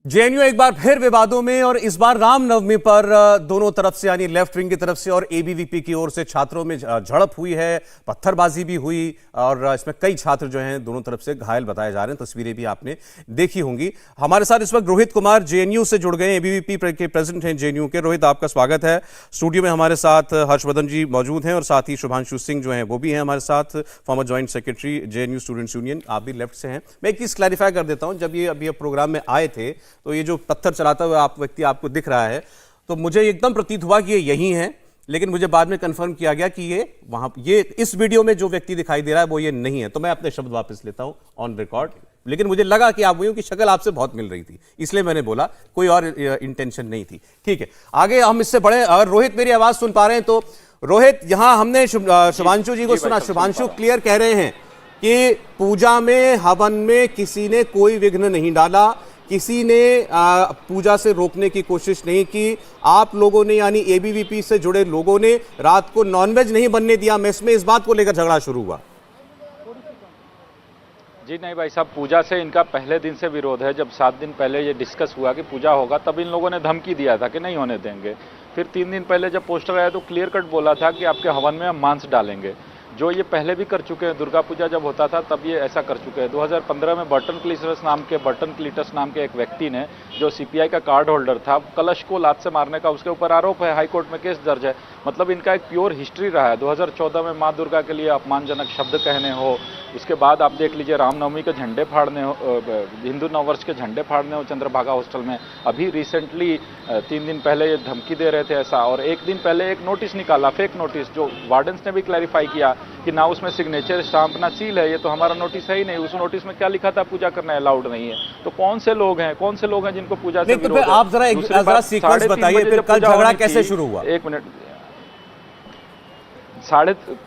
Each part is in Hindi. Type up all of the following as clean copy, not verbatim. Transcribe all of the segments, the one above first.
जेएनयू एक बार फिर विवादों में और इस बार रामनवमी पर दोनों तरफ से यानी लेफ्ट विंग की तरफ से और एबीवीपी की ओर से छात्रों में झड़प हुई है, पत्थरबाजी भी हुई और इसमें कई छात्र जो हैं दोनों तरफ से घायल बताए जा रहे हैं। तस्वीरें भी आपने देखी होंगी। हमारे साथ इस वक्त रोहित कुमार जेएनयू से जुड़ गए, एबीवीपी के प्रेसिडेंट हैं जेएनयू के। रोहित, आपका स्वागत है। स्टूडियो में हमारे साथ हर्षवर्धन जी मौजूद हैं और साथ ही शुभांशु सिंह जो हैं वो भी हैं हमारे साथ, farmer joint secretary JNU students union. आप भी लेफ्ट से हैं। मैं एक चीज क्लैरिफाई कर देता हूं, जब ये अभी प्रोग्राम में आए थे तो ये जो पत्थर चलाता हुआ व्यक्ति आपको दिख रहा है तो मुझे एकदम प्रतीत हुआ कि ये यही है, लेकिन मुझे बाद में कंफर्म किया गया कि ये इस वीडियो में जो व्यक्ति दिखाई दे रहा है वो ये नहीं है। तो मैं अपने शब्द वापस लेता हूं ऑन रिकॉर्ड, लेकिन मुझे लगा कि आप वही की शक्ल आपसे बहुत मिल रही थी, इसलिए मैंने बोला, कोई और इंटेंशन नहीं थी। ठीक है, आगे हम इससे बढ़े। अगर रोहित मेरी आवाज सुन पा रहे हैं तो रोहित, यहां हमने शुभांशु जी को सुना। शुभांशु क्लियर कह रहे हैं कि पूजा में, हवन में किसी ने कोई विघ्न नहीं डाला, किसी ने पूजा से रोकने की कोशिश नहीं की। आप लोगों ने यानी एबीवीपी से जुड़े लोगों ने रात को नॉनवेज नहीं बनने दिया मेस में, इस बात को लेकर झगड़ा शुरू हुआ। जी नहीं भाई साहब, पूजा से इनका पहले दिन से विरोध है। जब 7 दिन पहले ये डिस्कस हुआ कि पूजा होगा तब इन लोगों ने धमकी दिया था कि नहीं होने देंगे। फिर 3 दिन पहले जब पोस्टर आया तो क्लियर कट बोला था कि आपके हवन में हम मांस डालेंगे, जो ये पहले भी कर चुके हैं। दुर्गा पूजा जब होता था तब ये ऐसा कर चुके हैं। 2015 में बर्टन क्लीटस नाम के एक व्यक्ति ने, जो सीपीआई का कार्ड होल्डर था, कलश को लात से मारने का उसके ऊपर आरोप है, हाईकोर्ट में केस दर्ज है। मतलब इनका एक प्योर हिस्ट्री रहा है। 2014 में माँ दुर्गा के लिए अपमानजनक शब्द कहने हो, उसके बाद आप देख लीजिए रामनवमी के झंडे फाड़ने हो, हिंदू नववर्ष के झंडे फाड़ने हो चंद्रभागा हॉस्टल में। अभी रिसेंटली 3 दिन पहले ये धमकी दे रहे थे ऐसा, और 1 दिन पहले एक नोटिस निकाला, फेक नोटिस, जो वार्डन्स ने भी क्लैरिफाई किया कि ना उसमें सिग्नेचर स्टाम्प ना सील है, ये तो हमारा नोटिस है ही नहीं। उस नोटिस में क्या लिखा था, पूजा करना अलाउड नहीं है। तो कौन से लोग हैं जिनको पूजा से विरोध है? आप जरा सीक्वेंस बताइए, फिर कल झगड़ा कैसे शुरू हुआ? 1 मिनट।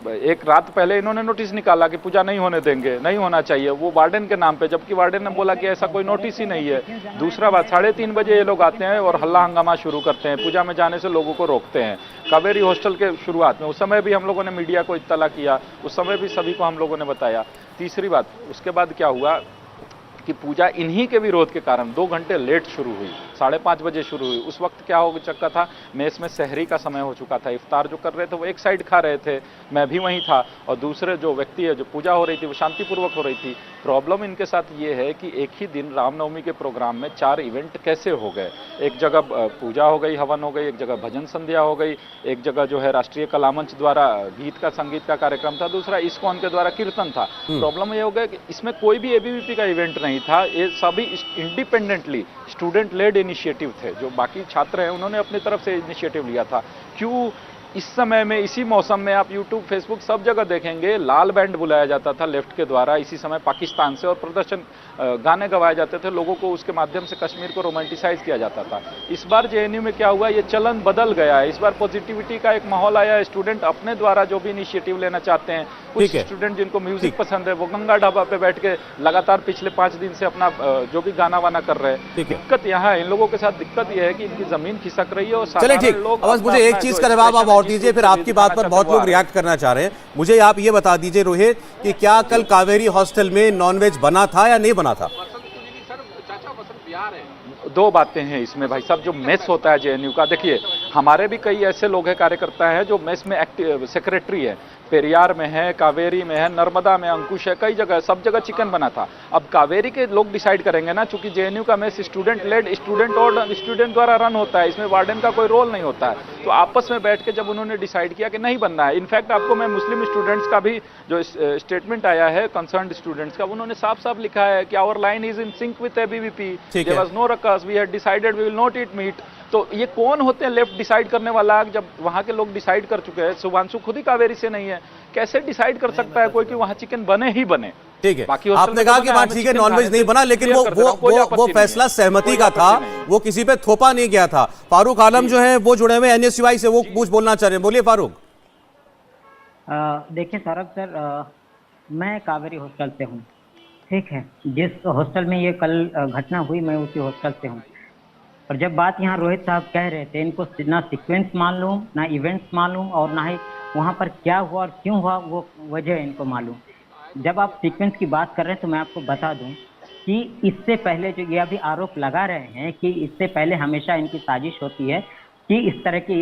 एक रात पहले इन्होंने नोटिस निकाला कि पूजा नहीं होने देंगे, नहीं होना चाहिए, वो वार्डन के नाम पे, जबकि वार्डन ने बोला कि ऐसा कोई नोटिस ही नहीं है। दूसरा बात, 3:30 बजे ये लोग आते हैं और हल्ला हंगामा शुरू करते हैं, पूजा में जाने से लोगों को रोकते हैं। कावेरी हॉस्टल के शुरुआत में, उस समय भी हम लोगों ने मीडिया को इत्तला किया, उस समय भी सभी को हम लोगों ने बताया। तीसरी बात, उसके बाद क्या हुआ कि पूजा इन्हीं के विरोध के कारण 2 घंटे लेट शुरू हुई, 5:30 बजे शुरू हुई। उस वक्त क्या हो चुका था, मेस में सहरी का समय हो चुका था। इफ्तार जो कर रहे थे वो एक साइड खा रहे थे, मैं भी वहीं था, और दूसरे जो व्यक्ति है, जो पूजा हो रही थी वो शांतिपूर्वक हो रही थी। प्रॉब्लम इनके साथ ये है कि एक ही दिन रामनवमी के प्रोग्राम में 4 इवेंट कैसे हो गए। एक जगह पूजा हो गई, हवन हो गई, एक जगह भजन संध्या हो गई, एक जगह जो है राष्ट्रीय कला मंच द्वारा गीत का, संगीत का कार्यक्रम था, दूसरा इस्कॉन के द्वारा कीर्तन था। प्रॉब्लम ये हो गया कि इसमें कोई भी एबीवीपी का इवेंट नहीं था, ये सभी इंडिपेंडेंटली स्टूडेंट लेड इनिशिएटिव थे। जो बाकी छात्र हैं उन्होंने अपनी तरफ से इनिशिएटिव लिया था। क्यों इस समय में, इसी मौसम में आप यूट्यूब, फेसबुक सब जगह देखेंगे, लाल बैंड बुलाया जाता था लेफ्ट के द्वारा इसी समय पाकिस्तान से, और प्रदर्शन गाने गवाए जाते थे, लोगों को उसके माध्यम से कश्मीर को रोमांटिसाइज किया जाता था। इस बार जेएनयू में क्या हुआ, ये चलन बदल गया है। इस बार पॉजिटिविटी का एक माहौल आया है। स्टूडेंट अपने द्वारा जो भी इनिशिएटिव लेना चाहते हैं, कुछ स्टूडेंट जिनको म्यूजिक पसंद है वो गंगा ढाबा पे बैठ के लगातार पिछले 5 दिन से अपना जो भी गाना वाना कर रहे हैं। दिक्कत यहाँ है, इन लोगों के साथ दिक्कत यह है कि इनकी जमीन खिसक रही है और साधारण लोग। बस मुझे एक चीज का जवाब आप और दीजिए, फिर आपकी बात पर बहुत लोग रिएक्ट करना चाह रहे हैं। मुझे आप ये बता दीजिए रोहित कि क्या कल कावेरी हॉस्टल में नॉनवेज बना था या नहीं बना था? 2 बातें हैं इसमें भाई साहब। जो मेस होता है जेएनयू का, देखिए हमारे भी कई ऐसे लोग हैं, कार्यकर्ता हैं, जो मेस में एक्टिव सेक्रेटरी है। पेरियार में है, कावेरी में है, नर्मदा में अंकुश है, कई जगह, सब जगह चिकन बना था। अब कावेरी के लोग डिसाइड करेंगे ना, चूंकि जेएनयू का मेस स्टूडेंट लेड, स्टूडेंट द्वारा रन होता है, इसमें वार्डन का कोई रोल नहीं होता है। तो आपस में बैठ के जब उन्होंने डिसाइड किया कि नहीं बनना है, इनफैक्ट आपको मैं मुस्लिम स्टूडेंट्स का भी जो स्टेटमेंट आया है कंसर्न्ड स्टूडेंट्स का, उन्होंने साफ साफ लिखा है कि our line is in sync with ABVP, there was no ruckus, we had decided we will not eat meat. तो ये कौन होते हैं लेफ्ट डिसाइड करने वाला, जब वहां के लोग डिसाइड कर चुके हैं? शुभांशु खुद ही कावेरी से नहीं है, कैसे डिसाइड कर सकता है कोई कि वहां चिकन बने ही बने? ठीक है, आपने कहा कि वहां ठीक है नॉनवेज नहीं बना, लेकिन वो फैसला सहमति का था, वो किसी पे थोपा नहीं गया था। फारूक आलम जो है वो जुड़े हुए एनएसयूआई से, वो कुछ बोलना चाह रहे हैं, बोलिए फारूक। देखिए सौरभ सर, मैं कावेरी हॉस्टल से हूँ, ठीक है। जिस हॉस्टल में ये कल घटना हुई, मैं उसी हॉस्टल से हूँ। और जब बात यहाँ रोहित साहब कह रहे थे, इनको ना सीक्वेंस मालूम, ना इवेंट्स मालूम, और ना ही वहाँ पर क्या हुआ और क्यों हुआ वो वजह इनको मालूम। जब आप सीक्वेंस की बात कर रहे हैं तो मैं आपको बता दूं कि इससे पहले जो ये अभी आरोप लगा रहे हैं कि इससे पहले हमेशा इनकी साजिश होती है कि इस तरह की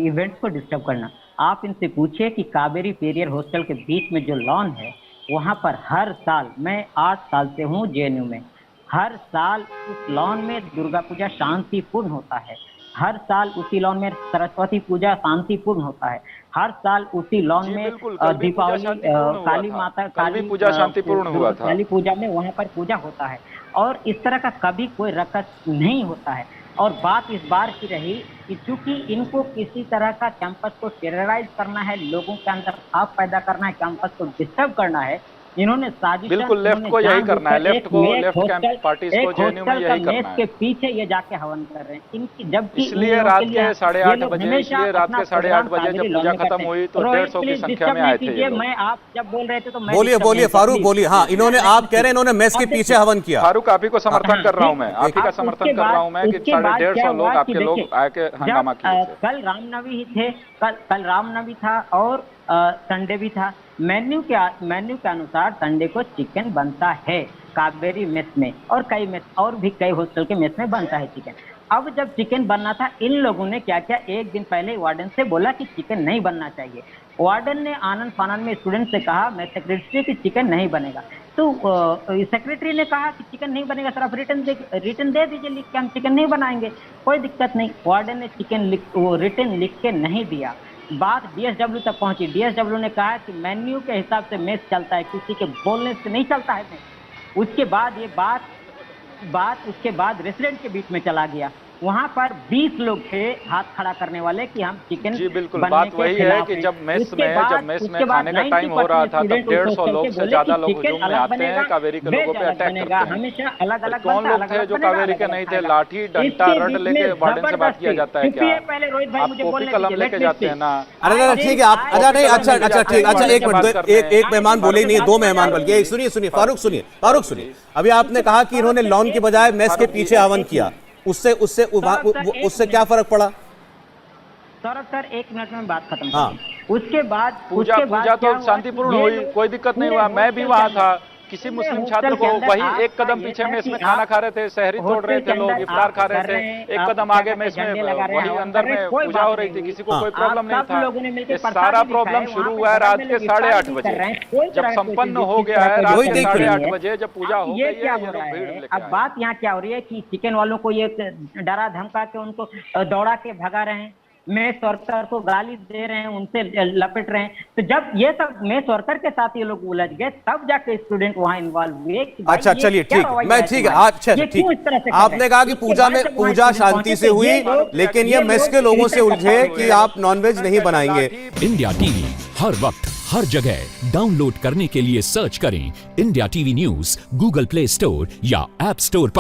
इवेंट्स को डिस्टर्ब करना। आप इनसे पूछिए कि कावेरी पेरियर हॉस्टल के बीच में जो लॉन है वहाँ पर हर साल, मैं 8 साल से हूँ जेएनयू में, हर साल उस लॉन में दुर्गा पूजा शांतिपूर्ण होता है, हर साल उसी लॉन में सरस्वती पूजा शांतिपूर्ण होता है, हर साल उसी लॉन में दीपावली, काली माता, काली पूजा शांतिपूर्ण हुआ था, काली पूजा में वहाँ पर पूजा होता है और इस तरह का कभी कोई रकस नहीं होता है। और बात इस बार की रही कि चूंकि इनको किसी तरह का कैंपस को टेरराइज करना है, लोगों के अंदर खौफ पैदा करना है, कैंपस को डिस्टर्ब करना है, इन्होंने साजिश, बिल्कुल लेफ्ट को यही करना है, लेफ्ट कैंप पार्टीज को जेएनयू में यही करना है। के पीछे ये जाके हवन कर रहे हैं इनकी, जबकि इसलिए रात के 8:30 बजे, इसलिए रात के 8:30 बजे जब पूजा खत्म हुई तो 150 की संख्या में आए थे। मैं आप जब बोल रहे थे तो बोलिए फारूक बोलिए। हाँ, इन्होंने, आप कह रहे हैं इन्होंने मेस के पीछे हवन किया। फारूक आप ही को समर्थन कर रहा हूँ मैं, आप ही का समर्थन कर रहा हूँ मैं कि 150 लोग आपके लोग आके हंगामा किए थे। कल रामनवमी थे, कल रामनवमी था और संडे भी था। मेन्यू के अनुसार संडे को चिकन बनता है कावेरी मेस में और कई मेस और भी कई हॉस्टल के मेस में बनता है चिकन। अब जब चिकन बनना था, इन लोगों ने क्या किया, एक दिन पहले वार्डन से बोला कि चिकन नहीं बनना चाहिए। वार्डन ने आनंद फानन में स्टूडेंट से कहा, मैं सेक्रेटरी की चिकन नहीं बनेगा, तो सेक्रेटरी ने कहा कि चिकन नहीं बनेगा सर, आप रिटर्न दे दीजिए लिख के, हम चिकन नहीं बनाएंगे, कोई दिक्कत नहीं। वार्डन ने रिटर्न लिख के नहीं दिया। बात डीएसडब्ल्यू तक पहुंची। डीएसडब्ल्यू ने कहा कि मेन्यू के हिसाब से मेस चलता है, किसी के बोलने से नहीं चलता है मेस। उसके बाद ये बात उसके बाद रेसिडेंट के बीच में चला गया। वहां पर 20 लोग थे हाथ खड़ा करने वाले कि हम चिकन, जी बिल्कुल, बात वही है कि जब मेस में खाने का टाइम हो रहा था तब 150 लोग से ज्यादा लोग हुजूम में आते हैं, कावेरी के लोगों पे अटैक करते हैं। हमेशा अलग अलग कौन लोग थे जो कावेरी के नहीं थे? लाठी डंडा रड लेके वार्डन से बात किया जाता है क्या? पहले रोहित भाई मुझे बोलने, कलम लेके जाते हैं ना। अरे ठीक है, आप अच्छा ठीक, अच्छा एक मिनट, एक मेहमान बोले नहीं, 2 मेहमान बल्कि। सुनिए फारूक सुनिए। अभी आपने कहा कि इन्होंने लॉन की बजाय मेस के पीछे हवन किया, उससे क्या फर्क पड़ा? सर 1 मिनट में बात खत्म। हाँ, उसके बाद पूजा तो शांतिपूर्ण हुई, कोई दिक्कत नहीं हुआ। मैं भी वहाँ था, किसी मुस्लिम छात्र को वही एक कदम पीछे में इसमें खाना खा रहे थे, सहरी तोड़ रहे थे लोग, इफ्तार खा रहे थे, एक कदम आगे में इसमें वही अंदर में पूजा हो रही थी, किसी को कोई प्रॉब्लम नहीं था। ये सारा प्रॉब्लम शुरू हुआ है रात के 8:30 बजे, जब संपन्न हो गया है रात के 8:30 बजे, जब पूजा हो गई है। अब बात यहाँ क्या हो रही है कि चिकन वालों को ये डरा धमका के उनको दौड़ा के भगा रहे हैं, मेस वर्कर को गाली दे रहे हैं, उनसे लपेट रहे हैं। तो जब ये सब मेस वर्कर के साथ ये लोग उलझ गए, तब जाके स्टूडेंट वहां इन्वॉल्व हुए। अच्छा चलिए ठीक है, अच्छा ठीक। आपने कहा कि पूजा शांति से हुई, लेकिन ये मेस के लोगों से उलझे कि आप नॉनवेज नहीं बनाएंगे। इंडिया टीवी हर वक्त हर जगह डाउनलोड करने के लिए सर्च करें India TV news Google play store या ऐप स्टोर पर।